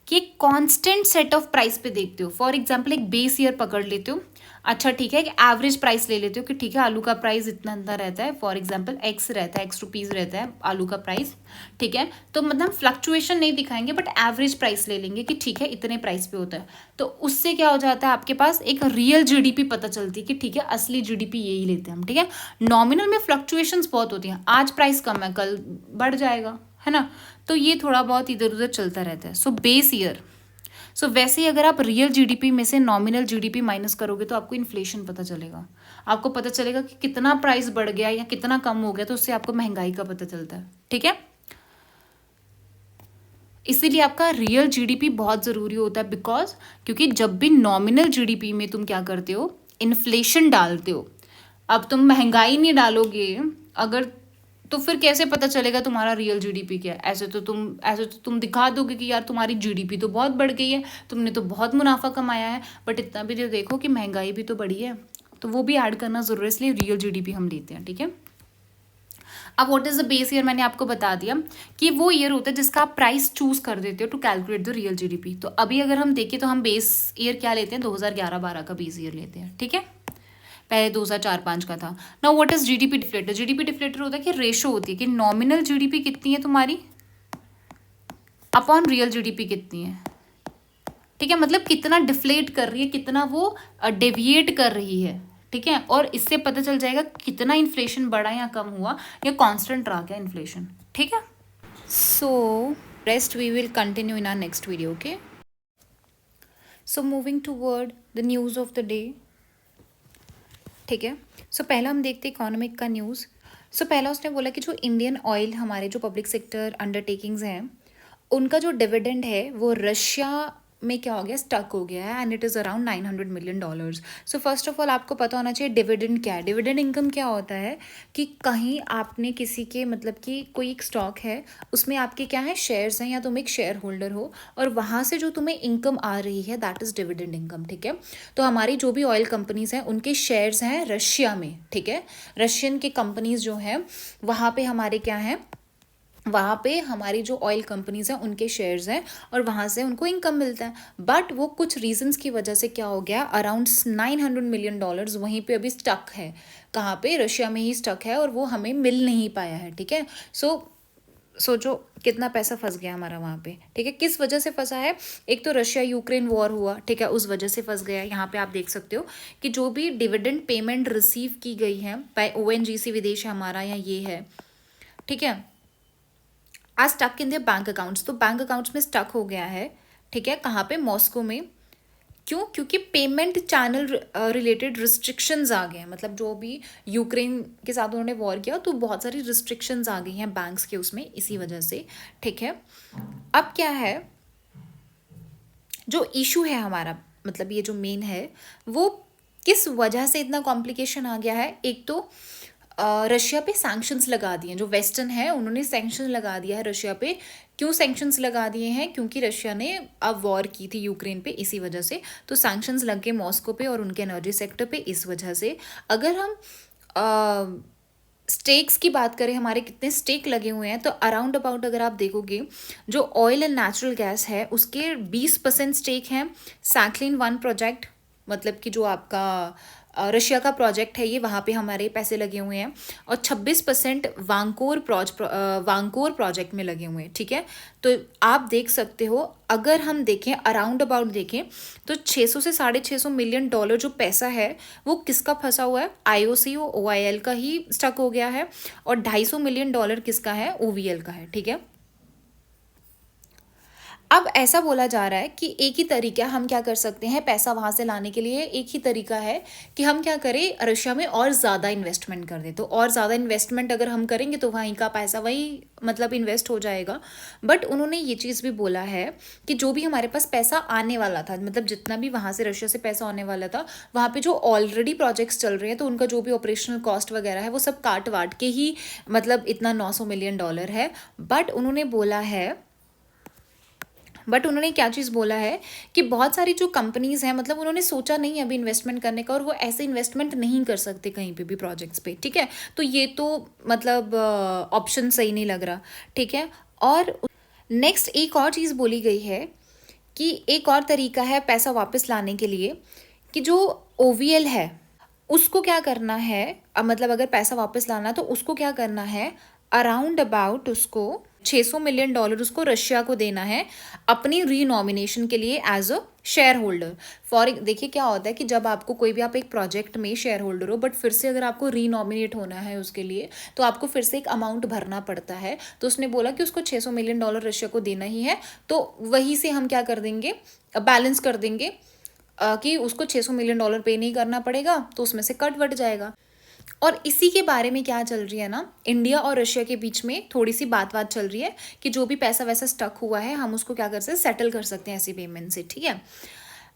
कि एक कांस्टेंट सेट ऑफ प्राइस पे देखते हो। फॉर एग्जांपल एक बेस ईयर पकड़ लेते हो, अच्छा ठीक है, एक एवरेज प्राइस ले लेते हो कि ठीक है आलू का प्राइस इतना अंदर रहता है, फॉर एग्जांपल एक्स रहता है, एक्स रुपीज़ रहता है आलू का प्राइस, ठीक है। तो मतलब फ्लक्चुएशन नहीं दिखाएंगे बट एवरेज प्राइस ले लेंगे कि ठीक है इतने प्राइस पे होता है। तो उससे क्या हो जाता है, आपके पास एक रियल जीडीपी पता चलती है कि ठीक है असली जीडीपी यही लेते हैं हम, ठीक है। नॉमिनल में फ्लक्चुएशंस बहुत होती हैं, आज प्राइस कम है कल बढ़ जाएगा, है ना। तो ये थोड़ा बहुत इधर उधर चलता रहता है। सो बेस ईयर, सो वैसे ही अगर आप रियल जीडीपी में से नॉमिनल जीडीपी माइनस करोगे तो आपको इन्फ्लेशन पता चलेगा, आपको पता चलेगा कि कितना प्राइस बढ़ गया या कितना कम हो गया, तो उससे आपको महंगाई का पता चलता है, ठीक है। इसीलिए आपका रियल जीडीपी बहुत ज़रूरी होता है, बिकॉज क्योंकि जब भी नॉमिनल जीडीपी में तुम क्या करते हो, इन्फ्लेशन डालते हो। अब तुम महंगाई नहीं डालोगे, अगर तो फिर कैसे पता चलेगा तुम्हारा रियल जीडीपी क्या है? ऐसे तो तुम दिखा दोगे कि यार तुम्हारी जीडीपी तो बहुत बढ़ गई है, तुमने तो बहुत मुनाफा कमाया है, बट इतना भी तो देखो कि महंगाई भी तो बढ़ी है, तो वो भी ऐड करना ज़रूरी है, इसलिए रियल जीडीपी हम लेते हैं, ठीक है। अब what is the base year, मैंने आपको बता दिया कि वो ईयर होता है जिसका आप प्राइस चूज कर देते हो to calculate the real GDP. तो अभी अगर हम देखें तो हम बेस ईयर क्या लेते हैं, 2011-12 का बेस ईयर लेते हैं, ठीक है। पहले 2004-5 का था। Now what is GDP deflator? GDP deflator होता है कि रेशो होती है कि नॉमिनल जीडीपी कितनी है तुम्हारी अपॉन रियल जीडीपी कितनी है, ठीक है। मतलब कितना डिफ्लेट कर रही है, कितना वो डेविएट कर रही है, ठीक है। और इससे पता चल जाएगा कितना इन्फ्लेशन बढ़ा या कम हुआ या कांस्टेंट रहा क्या इन्फ्लेशन, ठीक है। So rest we will continue in our next video, okay. So moving toward the news of the day, ठीक है। सो पहला हम देखते हैं इकोनॉमिक का न्यूज़। सो पहला उसने बोला कि जो इंडियन ऑयल, हमारे जो पब्लिक सेक्टर अंडरटेकिंग्स हैं, उनका जो डिविडेंड है वो रशिया में क्या हो गया, स्टक हो गया है, and it is around $900 million। So first of all आपको पता होना चाहिए डिविडेंड क्या है। डिविडेंड इनकम क्या होता है कि कहीं आपने किसी के, मतलब कि कोई एक स्टॉक है, उसमें आपके क्या है, शेयर्स हैं, या तुम एक शेयर होल्डर हो, और वहाँ से जो तुम्हें इनकम आ रही है दैट इज़ डिविडेंड इनकम, ठीक है। तो हमारी जो भी ऑयल कंपनीज हैं उनके शेयर्स हैं रशिया में, ठीक है। रशियन की कंपनीज जो हैं वहाँ पे हमारे क्या हैं, वहाँ पे हमारी जो ऑयल कंपनीज हैं उनके शेयर्स हैं, और वहाँ से उनको इनकम मिलता है। बट वो कुछ रीजंस की वजह से क्या हो गया, अराउंड $900 million वहीं पे अभी स्टक है। कहाँ पे, रशिया में ही स्टक है, और वो हमें मिल नहीं पाया है, ठीक है। सोचो कितना पैसा फंस गया हमारा वहाँ पे, ठीक है। किस वजह से फंसा है, एक तो रशिया यूक्रेन वॉर हुआ, ठीक है, उस वजह से फंस गया। यहाँ पे आप देख सकते हो कि जो भी डिविडेंड पेमेंट रिसीव की गई है बाय ओएनजीसी, विदेश है हमारा, या ये है, ठीक है, आज stuck in the bank accounts. तो बैंक अकाउंट्स में स्टक हो गया है, ठीक है। कहाँ पे, मॉस्को में। क्यों? क्योंकि पेमेंट चैनल रिलेटेड रिस्ट्रिक्शंस आ गए हैं। मतलब जो भी यूक्रेन के साथ उन्होंने वॉर किया, तो बहुत सारी रिस्ट्रिक्शंस आ गई हैं बैंक्स के उसमें, इसी वजह से, ठीक है। अब क्या है, जो इशू है हमारा, मतलब ये जो मेन है, वो किस वजह से इतना कॉम्प्लिकेशन आ गया है। एक तो रशिया पे सैंक्शंस लगा दिए हैं, जो वेस्टर्न है उन्होंने सैंक्शन लगा दिया है रशिया पे। क्यों सैंक्शंस लगा दिए हैं? क्योंकि रशिया ने अब वॉर की थी यूक्रेन पे, इसी वजह से तो सैंक्शंस लग गए मॉस्को पे और उनके एनर्जी सेक्टर पे, इस वजह से। अगर हम स्टेक्स की बात करें, हमारे कितने स्टेक लगे हुए हैं, तो अराउंड अबाउट अगर आप देखोगे, जो ऑयल एंड नेचुरल गैस है उसके 20% स्टेक हैं। सैकलिन 1 प्रोजेक्ट, मतलब कि जो आपका रशिया का प्रोजेक्ट है ये, वहाँ पे हमारे पैसे लगे हुए हैं, और 26% वांकोर प्रोजेक्ट में लगे हुए हैं, ठीक है। तो आप देख सकते हो, अगर हम देखें अराउंड अबाउट देखें, तो 600 से $650 million जो पैसा है वो किसका फंसा हुआ है, आईओसी ओआईएल का ही स्टक हो गया है, और $250 million किसका है, ओवीएल का है, ठीक है। अब ऐसा बोला जा रहा है कि एक ही तरीका हम क्या कर सकते हैं पैसा वहाँ से लाने के लिए, एक ही तरीका है कि हम क्या करें, रशिया में और ज़्यादा इन्वेस्टमेंट कर दें। तो और ज़्यादा इन्वेस्टमेंट अगर हम करेंगे तो वहीं का पैसा वही मतलब इन्वेस्ट हो जाएगा। बट उन्होंने ये चीज़ भी बोला है कि जो भी हमारे पास पैसा आने वाला था, मतलब जितना भी वहाँ से रशिया से पैसा आने वाला था, वहाँ पे जो ऑलरेडी प्रोजेक्ट्स चल रहे हैं तो उनका जो भी ऑपरेशनल कॉस्ट वगैरह है वो सब काट वाट के ही मतलब इतना $900 million है। बट उन्होंने क्या चीज़ बोला है कि बहुत सारी जो कंपनीज़ हैं, मतलब उन्होंने सोचा नहीं अभी इन्वेस्टमेंट करने का, और वो ऐसे इन्वेस्टमेंट नहीं कर सकते कहीं पे भी प्रोजेक्ट्स पे, ठीक है। तो ये तो मतलब ऑप्शन सही नहीं लग रहा, ठीक है। और नेक्स्ट एक और चीज़ बोली गई है कि एक और तरीका है पैसा वापस लाने के लिए, कि जो ओवीएल है उसको क्या करना है, मतलब अगर पैसा वापस लाना तो उसको क्या करना है, अराउंड अबाउट उसको $600 million उसको रशिया को देना है अपनी रीनॉमिनेशन के लिए as a shareholder. For देखिए क्या होता है कि जब आपको कोई भी, आप एक प्रोजेक्ट में शेयर होल्डर हो, बट फिर से अगर आपको रीनॉमिनेट होना है उसके लिए, तो आपको फिर से एक अमाउंट भरना पड़ता है। तो उसने बोला कि उसको $600 million रशिया को देना ही है, तो वहीं से हम क्या कर देंगे, बैलेंस कर देंगे कि उसको $600 million पे नहीं करना पड़ेगा, तो उसमें से कट वट जाएगा। और इसी के बारे में क्या चल रही है ना, इंडिया और रशिया के बीच में थोड़ी सी बात चल रही है कि जो भी पैसा वैसा स्टक हुआ है हम उसको क्या कर सकते हैं, सेटल कर सकते हैं ऐसी पेमेंट से, ठीक है।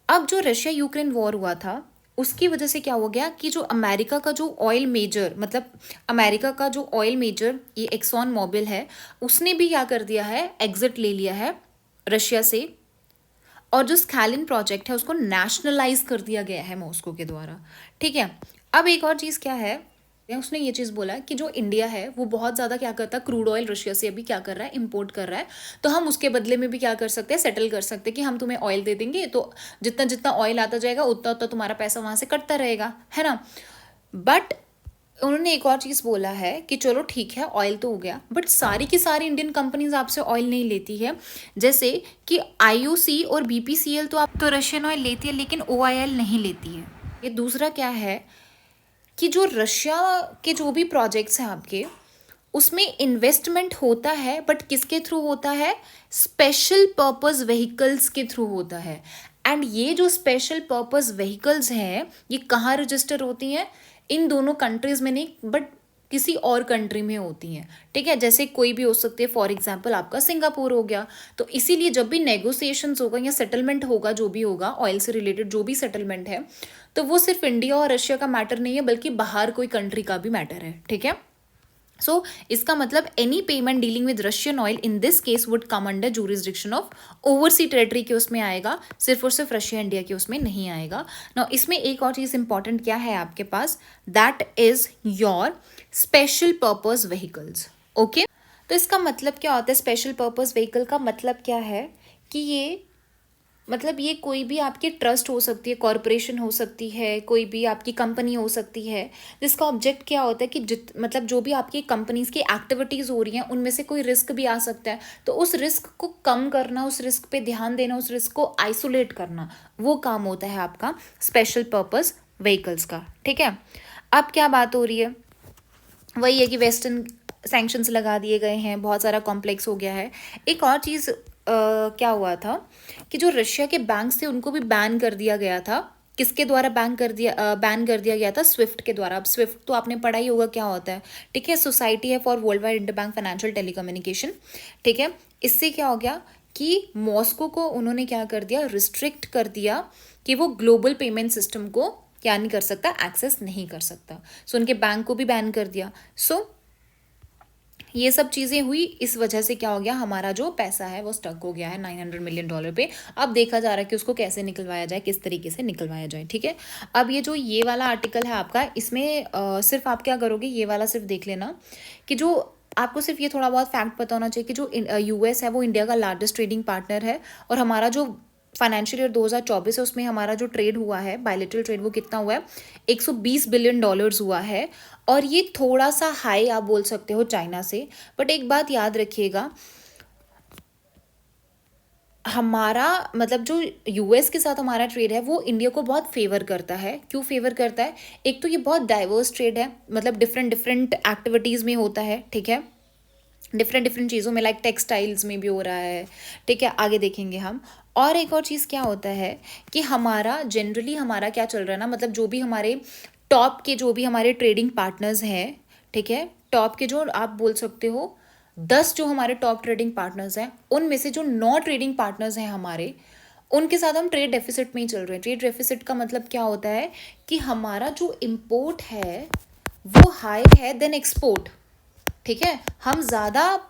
अब जो रशिया यूक्रेन वॉर हुआ था उसकी वजह से क्या हो गया कि जो अमेरिका का जो ऑयल मेजर, मतलब अमेरिका का जो ऑयल मेजर ये एक्सॉन मोबिल है, उसने भी क्या कर दिया है, एग्जिट ले लिया है रशिया से। और जो स्कैलिन प्रोजेक्ट है उसको नेशनलाइज कर दिया गया है मॉस्को के द्वारा। ठीक है, अब एक और चीज़ क्या है, उसने ये चीज़ बोला कि जो इंडिया है वो बहुत ज़्यादा क्या करता है, क्रूड ऑयल रशिया से अभी क्या कर रहा है, इंपोर्ट कर रहा है। तो हम उसके बदले में भी क्या कर सकते हैं, सेटल कर सकते हैं कि हम तुम्हें ऑयल दे देंगे, तो जितना जितना ऑयल आता जाएगा उतना उतना तुम्हारा पैसा वहाँ से कटता रहेगा, है ना। बट उन्होंने एक और चीज़ बोला है कि चलो ठीक है ऑयल तो हो गया, बट सारी की सारी इंडियन कंपनीज आपसे ऑयल नहीं लेती है। जैसे कि आईओसी और बीपीसीएल तो आप तो रशियन ऑयल लेती है, लेकिन ओआईएल नहीं लेती है। ये दूसरा क्या है कि जो रशिया के जो भी प्रोजेक्ट्स हैं आपके, उसमें इन्वेस्टमेंट होता है, बट किसके थ्रू होता है, स्पेशल पर्पस व्हीकल्स के थ्रू होता है। एंड ये जो स्पेशल पर्पस व्हीकल्स हैं ये कहाँ रजिस्टर होती हैं, इन दोनों कंट्रीज में नहीं, बट किसी और कंट्री में होती हैं। ठीक है, जैसे कोई भी हो सकती है, फॉर एग्जांपल आपका सिंगापुर हो गया। तो इसीलिए जब भी नेगोशिएशंस होगा या सेटलमेंट होगा, जो भी होगा ऑयल से रिलेटेड जो भी सेटलमेंट है, तो वो सिर्फ इंडिया और रशिया का मैटर नहीं है, बल्कि बाहर कोई कंट्री का भी मैटर है। ठीक है, सो इसका मतलब any payment dealing with Russian oil in this case would come under जूरिसडिक्शन of oversee territory के उसमें आएगा, सिर्फ और सिर्फ रशिया इंडिया के उसमें नहीं आएगा। ना इसमें एक और चीज़ इंपॉर्टेंट क्या है आपके पास, that is your special purpose vehicles. Okay, तो इसका मतलब क्या होता है, स्पेशल पर्पस व्हीकल का मतलब क्या है कि ये मतलब ये कोई भी आपकी ट्रस्ट हो सकती है, कॉरपोरेशन हो सकती है, कोई भी आपकी कंपनी हो सकती है, जिसका ऑब्जेक्ट क्या होता है कि मतलब जो भी आपकी कंपनीज की एक्टिविटीज़ हो रही हैं उनमें से कोई रिस्क भी आ सकता है, तो उस रिस्क को कम करना, उस रिस्क पे ध्यान देना, उस रिस्क को आइसोलेट करना, वो काम होता है आपका स्पेशल पर्पस व्हीकल्स का। ठीक है, अब क्या बात हो रही है, वही है कि वेस्टर्न सैंक्शंस लगा दिए गए हैं, बहुत सारा कॉम्प्लेक्स हो गया है। एक और चीज़ क्या हुआ था कि जो रशिया के बैंक थे उनको भी बैन कर दिया गया था। किसके द्वारा बैन कर दिया गया था, स्विफ्ट के द्वारा। अब स्विफ्ट तो आपने पढ़ा ही होगा क्या होता है। ठीक है, सोसाइटी है for world wide interbank financial telecommunication. ठीक है, इससे क्या हो गया कि मॉस्को को उन्होंने क्या कर दिया, रिस्ट्रिक्ट कर दिया कि वो ग्लोबल पेमेंट सिस्टम को क्या नहीं कर सकता, एक्सेस नहीं कर सकता। सो उनके बैंक को भी बैन कर दिया। सो ये सब चीज़ें हुई, इस वजह से क्या हो गया, हमारा जो पैसा है वो स्टक हो गया है $900 मिलियन पे। अब देखा जा रहा है कि उसको कैसे निकलवाया जाए, किस तरीके से निकलवाया जाए। ठीक है, अब ये जो ये वाला आर्टिकल है आपका, इसमें सिर्फ आप क्या करोगे, ये वाला सिर्फ देख लेना कि जो आपको सिर्फ ये थोड़ा बहुत फैक्ट पता होना चाहिए कि जो यूएस है वो इंडिया का लार्जेस्ट ट्रेडिंग पार्टनर है। और हमारा जो फाइनेंशियल ईयर 2024 है उसमें हमारा जो ट्रेड हुआ है, बायलेटरल ट्रेड, वो कितना हुआ है, $120 बिलियन हुआ है। और ये थोड़ा सा हाई आप बोल सकते हो चाइना से। बट एक बात याद रखिएगा, हमारा मतलब जो यूएस के साथ हमारा ट्रेड है वो इंडिया को बहुत फेवर करता है। क्यों फेवर करता है, एक तो ये बहुत डाइवर्स ट्रेड है, मतलब डिफरेंट डिफरेंट एक्टिविटीज़ में होता है। ठीक है, डिफरेंट डिफरेंट चीज़ों में, लाइक टेक्सटाइल्स में भी हो रहा है। ठीक है, आगे देखेंगे हम। और एक और चीज़ क्या होता है कि हमारा जनरली हमारा क्या चल रहा है ना, मतलब जो भी हमारे टॉप के जो भी हमारे ट्रेडिंग पार्टनर्स हैं, ठीक है, टॉप के जो आप बोल सकते हो 10 जो हमारे टॉप ट्रेडिंग पार्टनर्स हैं, उनमें से जो 9 ट्रेडिंग पार्टनर्स हैं हमारे, उनके साथ हम ट्रेड डेफिसिट में ही चल रहे हैं। ट्रेड डेफिसिट का मतलब क्या होता है कि हमारा जो इम्पोर्ट है वो हाई है देन एक्सपोर्ट। ठीक है, हम ज़्यादा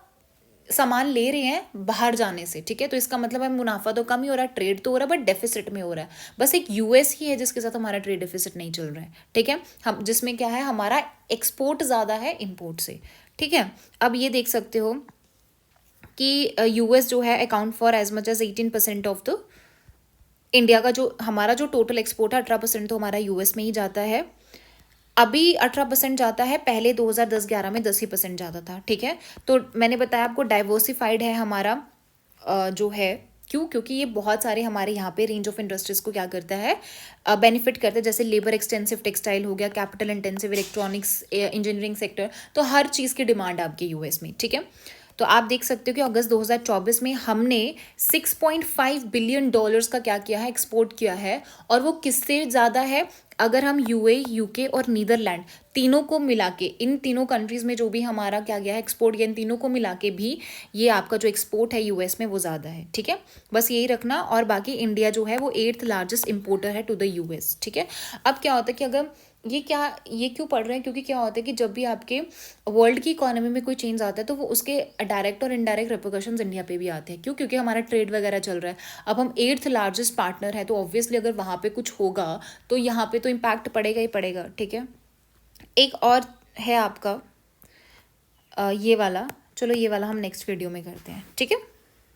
सामान ले रहे हैं बाहर जाने से। ठीक है, तो इसका मतलब है मुनाफा तो कम ही हो रहा है, ट्रेड तो हो रहा है बट डेफिसिट में हो रहा है। बस एक यूएस ही है जिसके साथ हमारा ट्रेड डेफिसिट नहीं चल रहा है। ठीक है, हम जिसमें क्या है, हमारा एक्सपोर्ट ज़्यादा है इम्पोर्ट से। ठीक है, अब ये देख सकते हो कि यूएस जो है account for as much as 18% of the India का जो हमारा जो टोटल एक्सपोर्ट है 18% तो हमारा यूएस में ही जाता है। अभी 18% जाता है, पहले 2010-11 में 10% जाता था। ठीक है, तो मैंने बताया आपको डाइवर्सिफाइड है हमारा जो है। क्यों, क्योंकि ये बहुत सारे हमारे यहाँ पे रेंज ऑफ इंडस्ट्रीज को क्या करता है, बेनिफिट करता है। जैसे लेबर एक्सटेंसिव टेक्सटाइल हो गया, capital intensive electronics, engineering sector, तो हर चीज़ की डिमांड है आपके यूएस में। ठीक है, तो आप देख सकते हो कि अगस्त 2024 में हमने $6.5 बिलियन का क्या किया है, एक्सपोर्ट किया है। और वो किससे ज़्यादा है, अगर हम यूए, यूके और नीदरलैंड तीनों को मिला के, इन तीनों कंट्रीज़ में जो भी हमारा क्या गया है एक्सपोर्ट गया, इन तीनों को मिला के भी ये आपका जो एक्सपोर्ट है यूएस में वो ज़्यादा है, ठीक है। बस यही रखना। और बाकी इंडिया जो है वो 8th लार्जेस्ट इम्पोर्टर है टू द यूएस, ठीक है। अब क्या होता है कि अगर ये क्यों पढ़ रहे हैं, क्योंकि क्या होता है कि जब भी आपके वर्ल्ड की इकोनॉमी में कोई चेंज आता है तो वो उसके डायरेक्ट और इनडायरेक्ट रिपरकशंस इंडिया पे भी आते हैं। क्यों? क्योंकि हमारा ट्रेड वगैरह चल रहा है। अब हम 8th लार्जेस्ट पार्टनर है, तो ऑब्वियसली अगर वहाँ पे कुछ होगा तो यहाँ पे तो इम्पैक्ट पड़ेगा ही पड़ेगा, ठीक है। एक और है आपका ये वाला, चलो ये वाला हम नेक्स्ट वीडियो में करते हैं, ठीक है।